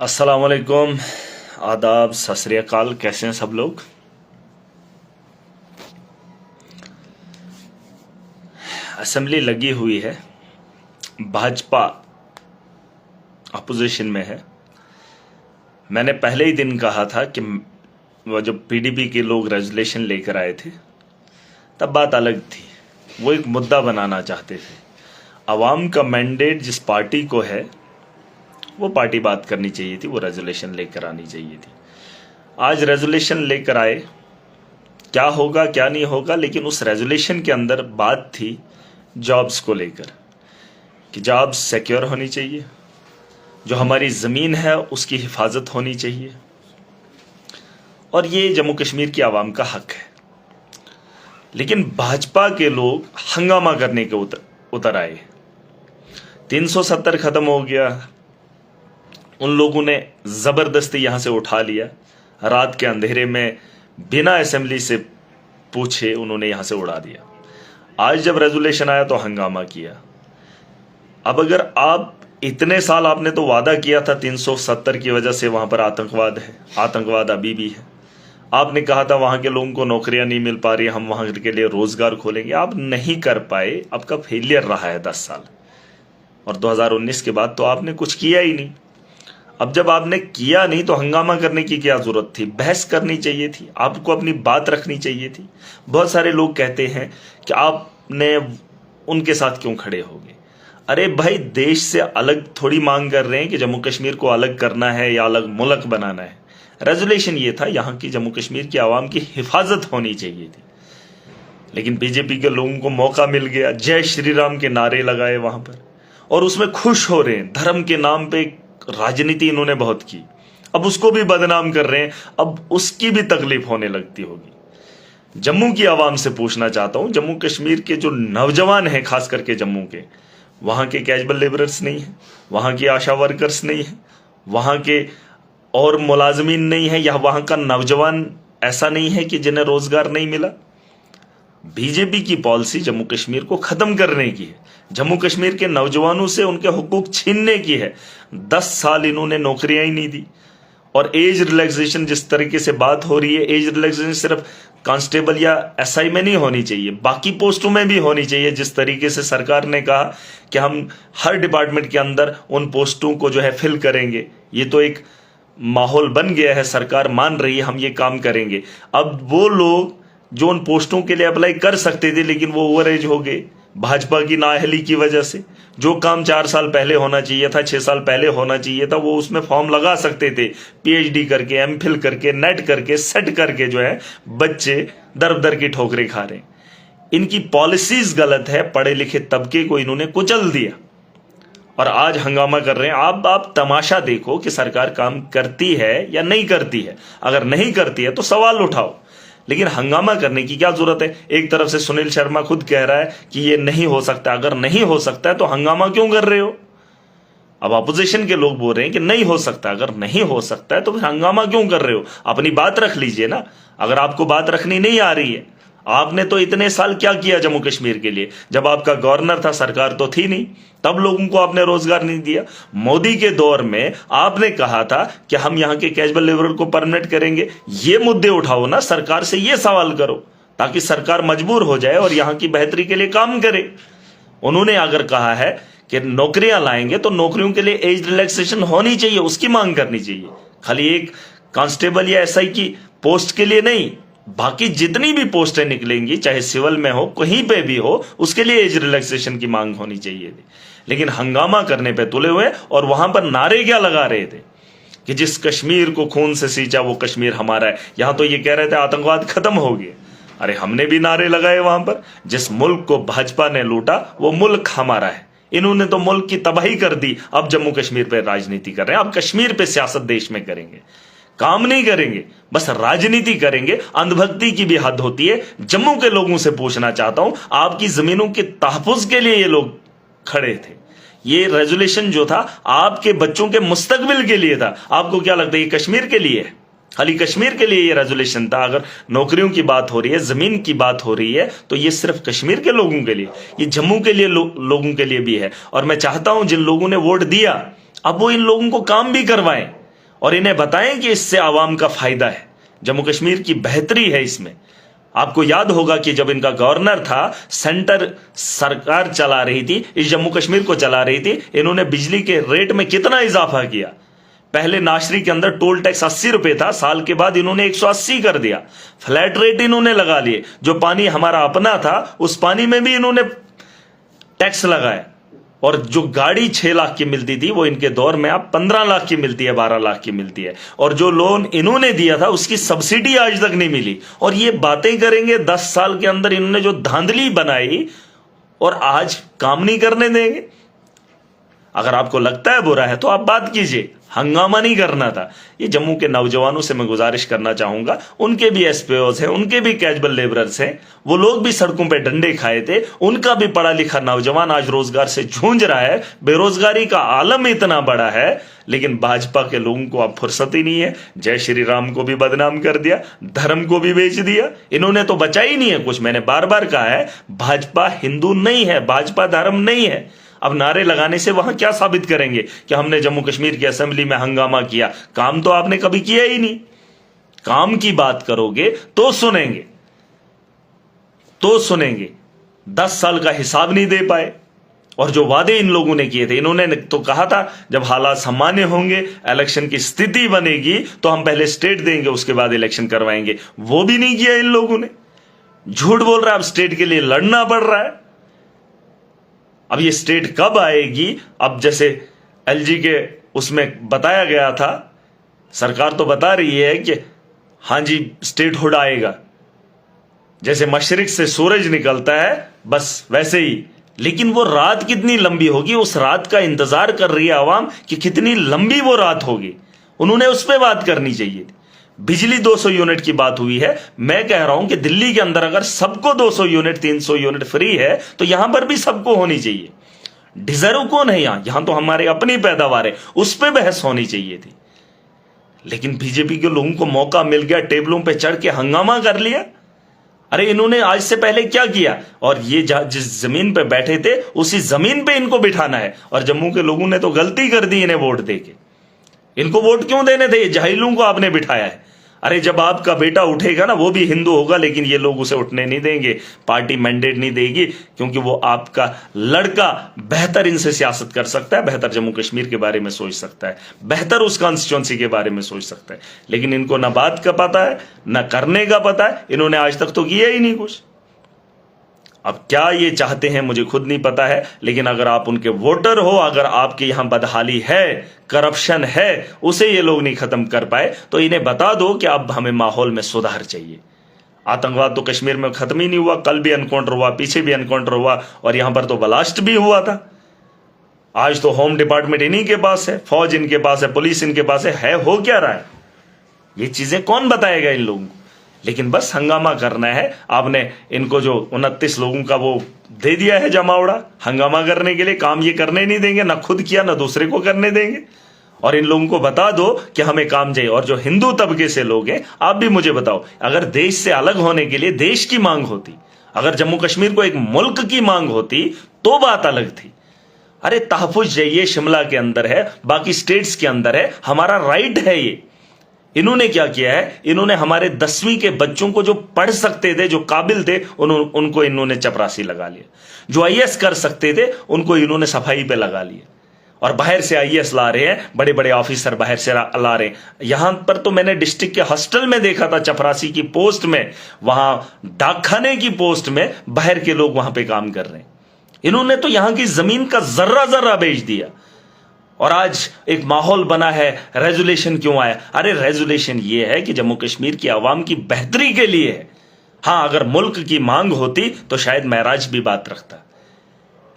अस्सलाम वालेकुम, आदाब, सत श्री अकाल। कैसे हैं सब लोग? असेंबली लगी हुई है, भाजपा अपोजिशन में है। मैंने पहले ही दिन कहा था कि वो जब पीडीपी के लोग रेजोल्यूशन लेकर आए थे तब बात अलग थी। वो एक मुद्दा बनाना चाहते थे। अवाम का मैंडेट जिस पार्टी को है वो पार्टी बात करनी चाहिए थी, वो रेजोल्यूशन लेकर आनी चाहिए थी। आज रेजोल्यूशन लेकर आए, क्या होगा क्या नहीं होगा, लेकिन उस रेजोल्यूशन के अंदर बात थी जॉब्स को लेकर कि जॉब्स सिक्योर होनी चाहिए, जो हमारी ज़मीन है उसकी हिफाजत होनी चाहिए, और ये जम्मू कश्मीर की आवाम का हक है। लेकिन भाजपा के लोग हंगामा करने के उतर आए। 370 खत्म हो गया, उन लोगों ने ज़बरदस्ती यहाँ से उठा लिया। रात के अंधेरे में बिना असेंबली से पूछे उन्होंने यहाँ से उड़ा दिया। आज जब रेजोल्यूशन आया तो हंगामा किया। अब अगर आप इतने साल आपने तो वादा किया था 370 की वजह से वहाँ पर आतंकवाद है, आतंकवाद अभी भी है। आपने कहा था वहाँ के लोगों को नौकरियाँ नहीं मिल पा रही, हम वहाँ के लिए रोज़गार खोलेंगे। आप नहीं कर पाए, आपका फेलियर रहा है 10 साल। और 2019 के बाद तो आपने कुछ किया ही नहीं। अब जब आपने किया नहीं तो हंगामा करने की क्या जरूरत थी? बहस करनी चाहिए थी, आपको अपनी बात रखनी चाहिए थी। बहुत सारे लोग कहते हैं कि आपने उनके साथ क्यों खड़े हो गए। अरे भाई, देश से अलग थोड़ी मांग कर रहे हैं कि जम्मू कश्मीर को अलग करना है या अलग मुल्क बनाना है। रेजोल्यूशन ये था यहाँ की जम्मू कश्मीर की आवाम की हिफाजत होनी चाहिए थी। लेकिन बीजेपी के लोगों को मौका मिल गया, जय श्री राम के नारे लगाए वहां पर, और उसमें खुश हो रहे हैं। धर्म के नाम पे राजनीति इन्होंने बहुत की, अब उसको भी बदनाम कर रहे हैं, अब उसकी भी तकलीफ होने लगती होगी। जम्मू की आवाम से पूछना चाहता हूं, जम्मू कश्मीर के जो नौजवान हैं, खास करके जम्मू के, वहां के कैजुअल लेबरर्स नहीं है, वहां की आशा वर्कर्स नहीं है, वहां के और मुलाजमीन नहीं है, या वहां का नौजवान ऐसा नहीं है कि जिन्हें रोजगार नहीं मिला। बीजेपी की पॉलिसी जम्मू कश्मीर को खत्म करने की है, जम्मू कश्मीर के नौजवानों से उनके हुकूक छीनने की है। 10 साल इन्होंने नौकरियां ही नहीं दी। और एज रिलैक्सेशन जिस तरीके से बात हो रही है, एज रिलैक्सेशन सिर्फ कांस्टेबल या एसआई में नहीं होनी चाहिए, बाकी पोस्टों में भी होनी चाहिए। जिस तरीके से सरकार ने कहा कि हम हर डिपार्टमेंट के अंदर उन पोस्टों को जो है फिल करेंगे, ये तो एक माहौल बन गया है, सरकार मान रही है हम ये काम करेंगे। अब वो लोग जो उन पोस्टों के लिए अप्लाई कर सकते थे लेकिन वो ओवर एज हो गए भाजपा की नाअहली की वजह से, जो काम 4 साल पहले होना चाहिए था, 6 साल पहले होना चाहिए था, वो उसमें फॉर्म लगा सकते थे। पीएचडी करके, एमफिल करके, नेट करके, सेट करके जो है बच्चे दर दर की ठोकरें खा रहे हैं। इनकी पॉलिसीज गलत है, पढ़े लिखे तबके को इन्होंने कुचल दिया और आज हंगामा कर रहे हैं। आप तमाशा देखो कि सरकार काम करती है या नहीं करती है। अगर नहीं करती है तो सवाल उठाओ, लेकिन हंगामा करने की क्या जरूरत है? एक तरफ से सुनील शर्मा खुद कह रहा है कि ये नहीं हो सकता। अगर नहीं हो सकता है तो हंगामा क्यों कर रहे हो? अब अपोजिशन के लोग बोल रहे हैं कि नहीं हो सकता। अगर नहीं हो सकता है तो फिर हंगामा क्यों कर रहे हो? अपनी बात रख लीजिए ना। अगर आपको बात रखनी नहीं आ रही है, आपने तो इतने साल क्या किया जम्मू कश्मीर के लिए? जब आपका गवर्नर था, सरकार तो थी नहीं, तब लोगों को आपने रोजगार नहीं दिया। मोदी के दौर में आपने कहा था कि हम यहां के कैजुअल लेबर को परमानेंट करेंगे। ये मुद्दे उठाओ ना, सरकार से ये सवाल करो ताकि सरकार मजबूर हो जाए और यहां की बेहतरी के लिए काम करे। उन्होंने अगर कहा है कि नौकरियां लाएंगे तो नौकरियों के लिए एज रिलैक्सेशन होनी चाहिए, उसकी मांग करनी चाहिए। खाली एक कांस्टेबल या एसआई की पोस्ट के लिए नहीं, बाकी जितनी भी पोस्टें निकलेंगी, चाहे सिविल में हो, कहीं पे भी हो, उसके लिए एज रिलैक्सेशन की मांग होनी चाहिए थी। लेकिन हंगामा करने पे तुले हुए, और वहां पर नारे क्या लगा रहे थे कि जिस कश्मीर को खून से सींचा वो कश्मीर हमारा है। यहां तो ये कह रहे थे आतंकवाद खत्म हो गया। अरे हमने भी नारे लगाए वहां पर। जिस मुल्क को भाजपा ने लूटा वो मुल्क हमारा है। इन्होंने तो मुल्क की तबाही कर दी, अब जम्मू कश्मीर पे राजनीति कर रहे हैं। अब कश्मीर पे सियासत देश में करेंगे, काम नहीं करेंगे, बस राजनीति करेंगे। अंधभक्ति की भी हद होती है। जम्मू के लोगों से पूछना चाहता हूं, आपकी जमीनों के तहफ्फुज के लिए ये लोग खड़े थे। ये रेजोल्यूशन जो था आपके बच्चों के मुस्तकबिल के लिए था। आपको क्या लगता है ये कश्मीर के लिए है? खाली कश्मीर के लिए ये रेजोल्यूशन था? अगर नौकरियों की बात हो रही है, जमीन की बात हो रही है, तो ये सिर्फ कश्मीर के लोगों के लिए, ये जम्मू के लिए लोगों के लिए भी है। और मैं चाहता हूं जिन लोगों ने वोट दिया, अब वो इन लोगों को काम भी करवाएं। और इन्हें बताएं कि इससे आवाम का फायदा है, जम्मू कश्मीर की बेहतरी है इसमें। आपको याद होगा कि जब इनका गवर्नर था, सेंटर सरकार चला रही थी, इस जम्मू कश्मीर को चला रही थी, इन्होंने बिजली के रेट में कितना इजाफा किया। पहले नाशरी के अंदर टोल टैक्स 80 रुपए था, साल के बाद इन्होंने 180 कर दिया। फ्लैट रेट इन्होंने लगा लिए। जो पानी हमारा अपना था उस पानी में भी इन्होंने टैक्स लगाया। और जो गाड़ी 6 लाख की मिलती थी वो इनके दौर में अब 15 लाख की मिलती है, 12 लाख की मिलती है। और जो लोन इन्होंने दिया था उसकी सब्सिडी आज तक नहीं मिली। और ये बातें करेंगे 10 साल के अंदर इन्होंने जो धांधली बनाई, और आज काम नहीं करने देंगे। अगर आपको लगता है बुरा है तो आप बात कीजिए, हंगामा नहीं करना था। ये जम्मू के नौजवानों से मैं गुजारिश करना चाहूंगा, उनके भी एसपीओज हैं, उनके भी कैजुअल लेबरर्स हैं, वो लोग भी सड़कों पे डंडे खाए थे, उनका भी पढ़ा लिखा नौजवान आज रोजगार से जूझ रहा है। बेरोजगारी का आलम इतना बड़ा है, लेकिन भाजपा के लोगों को अब फुर्सत ही नहीं है। जय श्री राम को भी बदनाम कर दिया, धर्म को भी बेच दिया, इन्होंने तो बचा ही नहीं है कुछ। मैंने बार बार कहा है, भाजपा हिंदू नहीं है, भाजपा धर्म नहीं है। अब नारे लगाने से वहां क्या साबित करेंगे कि हमने जम्मू कश्मीर की असेंबली में हंगामा किया? काम तो आपने कभी किया ही नहीं। काम की बात करोगे तो सुनेंगे, तो सुनेंगे। 10 साल का हिसाब नहीं दे पाए। और जो वादे इन लोगों ने किए थे, इन्होंने तो कहा था जब हालात सामान्य होंगे, इलेक्शन की स्थिति बनेगी तो हम पहले स्टेट देंगे, उसके बाद इलेक्शन करवाएंगे। वो भी नहीं किया इन लोगों ने। झूठ बोल रहा है, अब स्टेट के लिए लड़ना पड़ रहा है। अब ये स्टेट कब आएगी? अब जैसे एलजी के उसमें बताया गया था, सरकार तो बता रही है कि हां जी स्टेटहुड आएगा, जैसे मशरिक से सूरज निकलता है बस वैसे ही। लेकिन वो रात कितनी लंबी होगी, उस रात का इंतजार कर रही है आवाम कि कितनी लंबी वो रात होगी। उन्होंने उस पर बात करनी चाहिए थी। बिजली 200 यूनिट की बात हुई है। मैं कह रहा हूं कि दिल्ली के अंदर अगर सबको 200 यूनिट 300 यूनिट फ्री है तो यहां पर भी सबको होनी चाहिए। डिजर्व कौन है यहां तो हमारे अपनी पैदावार है, उस पर बहस होनी चाहिए थी। लेकिन बीजेपी के लोगों को मौका मिल गया, टेबलों पे चढ़ के हंगामा कर लिया। अरे इन्होंने आज से पहले क्या किया? और ये जिस जमीन पे बैठे थे उसी जमीन पे इनको बिठाना है। और जम्मू के लोगों ने तो गलती कर दी इन्हें वोट देके। इनको वोट क्यों देने थे? जाहिलों को आपने बिठाया है। अरे जब आपका बेटा उठेगा ना, वो भी हिंदू होगा, लेकिन ये लोग उसे उठने नहीं देंगे, पार्टी मैंडेट नहीं देगी, क्योंकि वो आपका लड़का बेहतर इनसे सियासत कर सकता है, बेहतर जम्मू कश्मीर के बारे में सोच सकता है, बेहतर उस कॉन्स्टिट्यूंसी के बारे में सोच सकता है। लेकिन इनको ना बात का पता है, ना करने का पता है। इन्होंने आज तक तो किया ही नहीं कुछ। अब क्या ये चाहते हैं मुझे खुद नहीं पता है, लेकिन अगर आप उनके वोटर हो, अगर आपके यहां बदहाली है, करप्शन है, उसे ये लोग नहीं खत्म कर पाए, तो इन्हें बता दो कि अब हमें माहौल में सुधार चाहिए। आतंकवाद तो कश्मीर में खत्म ही नहीं हुआ। कल भी एनकाउंटर हुआ, पीछे भी एनकाउंटर हुआ, और यहां पर तो ब्लास्ट भी हुआ था। आज तो होम डिपार्टमेंट इन्हीं के पास है, फौज इनके पास है, पुलिस इनके पास है। हो क्या रहा है? ये चीजें कौन बताएगा इन लोगों को? लेकिन बस हंगामा करना है। आपने इनको जो 29 लोगों का वो दे दिया है जमावड़ा हंगामा करने के लिए, काम ये करने नहीं देंगे, ना खुद किया ना दूसरे को करने देंगे। और इन लोगों को बता दो कि हमें काम चाहिए। और जो हिंदू तबके से लोग हैं, आप भी मुझे बताओ, अगर देश से अलग होने के लिए देश की मांग होती, अगर जम्मू कश्मीर को एक मुल्क की मांग होती तो बात अलग थी। अरे तहफ़्फ़ुज़ चाहिए, शिमला के अंदर है, बाकी स्टेट्स के अंदर है, हमारा राइट है ये। इन्होंने क्या किया है? इन्होंने हमारे 10वीं के बच्चों को जो पढ़ सकते थे, जो काबिल थे, उनको इन्होंने चपरासी लगा लिया। जो आईएएस कर सकते थे उनको इन्होंने सफाई पे लगा लिया। और बाहर से आईएएस ला रहे हैं, बड़े बड़े ऑफिसर बाहर से ला रहे हैं। यहां पर तो मैंने डिस्ट्रिक्ट के हॉस्टल में देखा था, चपरासी की पोस्ट में, वहां डाकखाने की पोस्ट में बाहर के लोग वहां पे काम कर रहे हैं। इन्होंने तो यहां की जमीन का जर्रा जर्रा बेच दिया। और आज एक माहौल बना है, रेजोल्यूशन क्यों आया? अरे रेजोल्यूशन ये है कि जम्मू कश्मीर की आवाम की बेहतरी के लिए है। हां, अगर मुल्क की मांग होती तो शायद महराज भी बात रखता,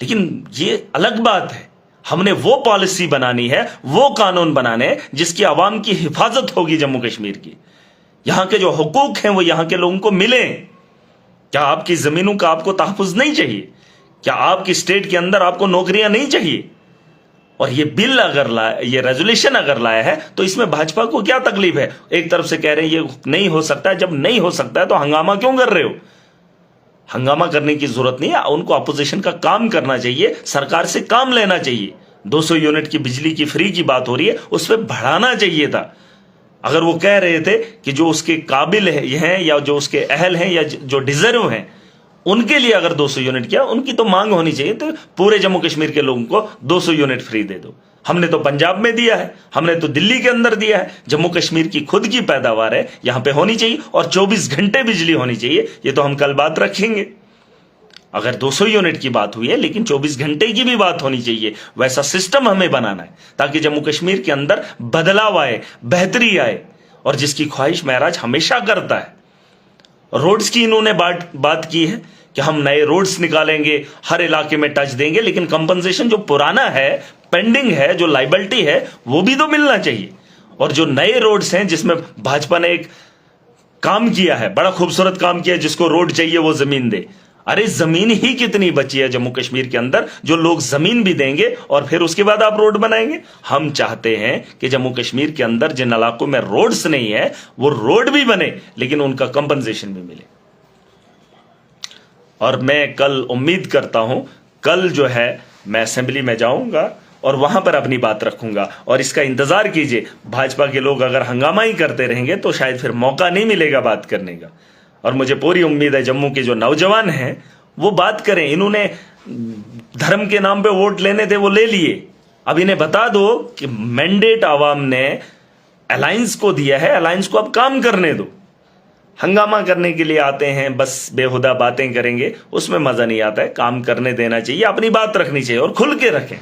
लेकिन ये अलग बात है। हमने वो पॉलिसी बनानी है, वो कानून बनाने हैं जिसकी आवाम की हिफाजत होगी जम्मू कश्मीर की। यहां के जो हुकूक हैं वो यहां के लोगों को मिले। क्या आपकी जमीनों का आपको तहफ़्फ़ुज़ नहीं चाहिए? क्या आपकी स्टेट के अंदर आपको नौकरियां नहीं चाहिए? और ये बिल अगर लाया, ये रेजोल्यूशन अगर लाया है, तो इसमें भाजपा को क्या तकलीफ है? एक तरफ से कह रहे हैं ये नहीं हो सकता है। जब नहीं हो सकता है तो हंगामा क्यों कर रहे हो? हंगामा करने की जरूरत नहीं है। उनको अपोजिशन का काम करना चाहिए, सरकार से काम लेना चाहिए। 200 यूनिट की बिजली की फ्री की बात हो रही है, उस पर बढ़ाना चाहिए था। अगर वो कह रहे थे कि जो उसके काबिल हैं या जो उसके अहल हैं या जो डिजर्व हैं उनके लिए अगर 200 यूनिट किया, उनकी तो मांग होनी चाहिए, तो पूरे जम्मू कश्मीर के लोगों को 200 यूनिट फ्री दे दो। हमने तो पंजाब में दिया है, हमने तो दिल्ली के अंदर दिया है। जम्मू कश्मीर की खुद की पैदावार है, यहां पे होनी चाहिए और 24 घंटे बिजली होनी चाहिए। ये तो हम कल बात रखेंगे। अगर 200 यूनिट की बात हुई है, लेकिन 24 घंटे की भी बात होनी चाहिए। वैसा सिस्टम हमें बनाना है ताकि जम्मू कश्मीर के अंदर बदलाव आए, बेहतरी आए, और जिसकी ख्वाहिश महराज हमेशा करता है। रोड्स की इन्होंने बात की है कि हम नए रोड्स निकालेंगे, हर इलाके में टच देंगे, लेकिन कंपनसेशन जो पुराना है, पेंडिंग है, जो लाइबिलिटी है, वो भी तो मिलना चाहिए। और जो नए रोड्स हैं जिसमें भाजपा ने एक काम किया है, बड़ा खूबसूरत काम किया है, जिसको रोड चाहिए वो जमीन दे। अरे जमीन ही कितनी बची है जम्मू कश्मीर के अंदर जो लोग जमीन भी देंगे और फिर उसके बाद आप रोड बनाएंगे। हम चाहते हैं कि जम्मू कश्मीर के अंदर जिन इलाकों में रोड्स नहीं है वो रोड भी बने, लेकिन उनका कंपनसेशन भी मिले। और मैं कल उम्मीद करता हूं, कल जो है मैं असेंबली में जाऊंगा और वहां पर अपनी बात रखूंगा। और इसका इंतजार कीजिए, भाजपा के लोग अगर हंगामा ही करते रहेंगे तो शायद फिर मौका नहीं मिलेगा बात करने का। और मुझे पूरी उम्मीद है जम्मू के जो नौजवान हैं वो बात करें। इन्होंने धर्म के नाम पे वोट लेने थे, वो ले लिए। अब इन्हें बता दो कि मैंडेट आवाम ने अलायंस को दिया है, अलायंस को अब काम करने दो। हंगामा करने के लिए आते हैं, बस बेहुदा बातें करेंगे, उसमें मजा नहीं आता है। काम करने देना चाहिए, अपनी बात रखनी चाहिए और खुल के रखें।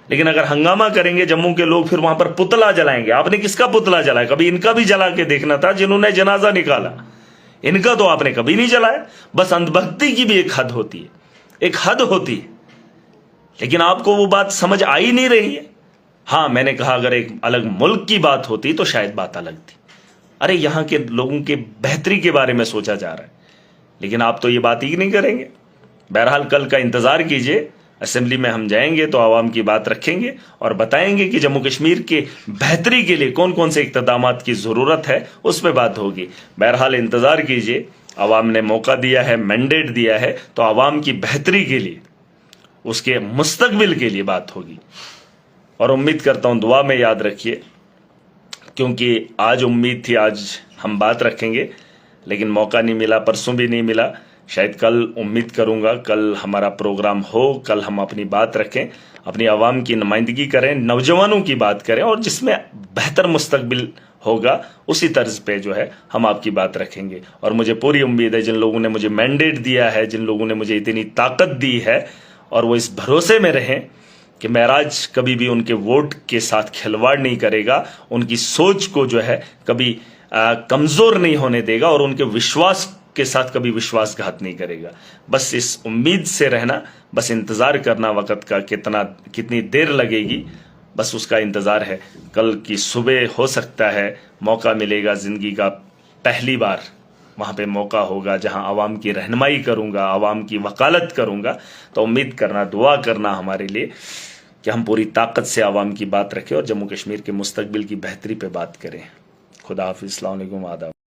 लेकिन अगर हंगामा करेंगे जम्मू के लोग, फिर वहां पर पुतला जलाएंगे। आपने किसका पुतला जलाया? कभी इनका भी जला के देखना था, जिन्होंने जनाजा निकाला। इनका तो आपने कभी नहीं जलाया। बस अंधभक्ति की भी एक हद होती है, एक हद होती है, लेकिन आपको वो बात समझ आ ही नहीं रही है। हां, मैंने कहा अगर एक अलग मुल्क की बात होती तो शायद बात अलग थी। अरे यहां के लोगों के बेहतरी के बारे में सोचा जा रहा है, लेकिन आप तो ये बात ही नहीं करेंगे। बहरहाल कल का इंतजार कीजिए, असेंबली में हम जाएंगे तो आवाम की बात रखेंगे और बताएंगे कि जम्मू कश्मीर के बेहतरी के लिए कौन कौन से इक़्तिदामात की ज़रूरत है, उस पर बात होगी। बहरहाल इंतज़ार कीजिए, आवाम ने मौका दिया है, मैंडेट दिया है, तो आवाम की बेहतरी के लिए, उसके मुस्तकबिल के लिए बात होगी। और उम्मीद करता हूँ दुआ में याद रखिए, क्योंकि आज उम्मीद थी आज हम बात रखेंगे, लेकिन मौका नहीं मिला, परसों भी नहीं मिला। शायद कल उम्मीद करूंगा कल हमारा प्रोग्राम हो, कल हम अपनी बात रखें, अपनी आवाम की नुमाइंदगी करें, नौजवानों की बात करें, और जिसमें बेहतर मुस्तकबिल होगा उसी तर्ज पे जो है हम आपकी बात रखेंगे। और मुझे पूरी उम्मीद है जिन लोगों ने मुझे मैंडेट दिया है, जिन लोगों ने मुझे इतनी ताकत दी है, और वो इस भरोसे में रहें कि महराज कभी भी उनके वोट के साथ खिलवाड़ नहीं करेगा, उनकी सोच को जो है कभी कमज़ोर नहीं होने देगा और उनके विश्वास के साथ कभी विश्वासघात नहीं करेगा। बस इस उम्मीद से रहना, बस इंतज़ार करना वक़्त का कितनी देर लगेगी, बस उसका इंतज़ार है। कल की सुबह हो सकता है मौका मिलेगा, ज़िंदगी का पहली बार वहाँ पे मौका होगा जहाँ आवाम की रहनुमाई करूँगा, आवाम की वकालत करूँगा। तो उम्मीद करना, दुआ करना हमारे लिए कि हम पूरी ताकत से आवाम की बात रखें और जम्मू कश्मीर के मुस्तकबिल की बेहतरी पे बात करें। खुदा हाफिज़, अस्सलाम वालेकुम, आदाब।